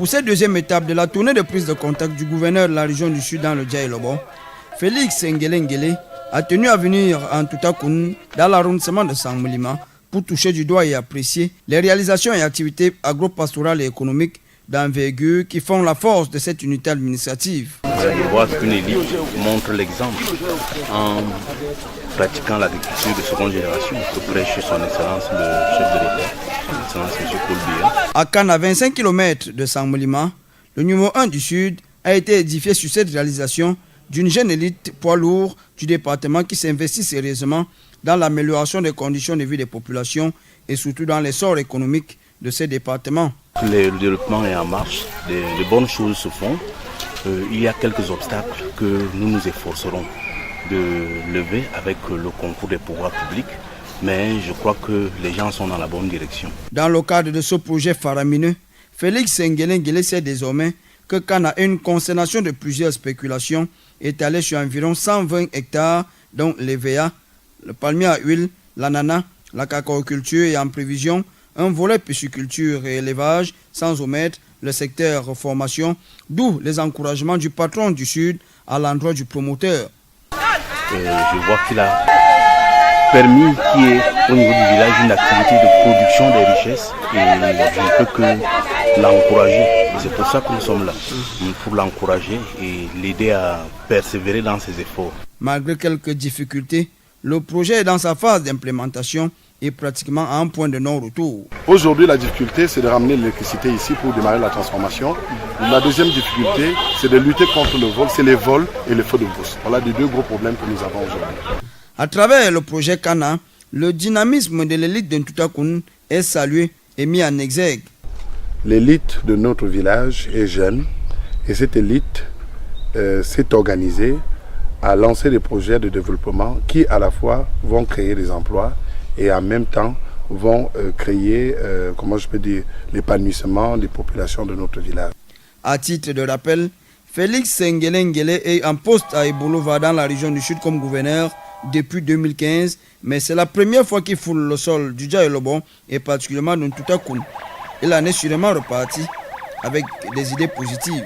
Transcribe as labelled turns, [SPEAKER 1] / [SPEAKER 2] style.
[SPEAKER 1] Pour cette deuxième étape de la tournée de prise de contact du gouverneur de la région du Sud dans le Dja-et-Lobo, Félix Ngele a tenu à venir en Toutakoun dans l'arrondissement de Sangmélima pour toucher du doigt et apprécier les réalisations et activités agro-pastorales et économiques d'envergure qui font la force de cette unité administrative.
[SPEAKER 2] Je vois qu'une élite montre l'exemple en pratiquant l'agriculture de seconde génération que prêche son Excellence le chef de l'État, son Excellence M. Paul Biya.
[SPEAKER 1] À Cannes, à 25 km de Sangmélima, le numéro 1 du Sud a été édifié sur cette réalisation d'une jeune élite poids lourd du département qui s'investit sérieusement dans l'amélioration des conditions de vie des populations et surtout dans l'essor économique de ces départements.
[SPEAKER 2] Le développement est en marche, de bonnes choses se font. Il y a quelques obstacles que nous nous efforcerons de lever avec le concours des pouvoirs publics, mais je crois que les gens sont dans la bonne direction. Dans
[SPEAKER 1] le cadre de ce projet faramineux, Félix Ngele sait désormais que Cannes a une constellation de plusieurs spéculations étalées sur environ 120 hectares, dont l'EVA, le palmier à huile, l'ananas, la cacaoculture et en prévision un volet pisciculture et élevage, sans omettre le secteur formation, d'où les encouragements du patron du Sud à l'endroit du promoteur.
[SPEAKER 2] Je vois qu'il a permis qu'il y ait au niveau du village une activité de production des richesses et je ne peux que l'encourager. C'est pour ça que nous sommes là, pour l'encourager et l'aider à persévérer dans ses efforts.
[SPEAKER 1] Malgré quelques difficultés, le projet est dans sa phase d'implémentation et pratiquement à un point de non-retour.
[SPEAKER 3] Aujourd'hui, la difficulté, c'est de ramener l'électricité ici pour démarrer la transformation. La deuxième difficulté, c'est de lutter contre le vol, c'est les vols et les feux de brousse. Voilà les deux gros problèmes que nous avons aujourd'hui.
[SPEAKER 1] À travers le projet Kana, le dynamisme de l'élite de Toutakoun est salué et mis en exergue.
[SPEAKER 3] L'élite de notre village est jeune et cette élite s'est organisée à lancer des projets de développement qui à la fois vont créer des emplois et en même temps vont créer, comment je peux dire, l'épanouissement des populations de notre village.
[SPEAKER 1] À titre de rappel, Félix Ngele est en poste à Ebolova dans la région du Sud comme gouverneur depuis 2015, mais c'est la première fois qu'il foule le sol du Dja-et-Lobo et particulièrement de Toutakoun. Il en est sûrement reparti avec des idées positives.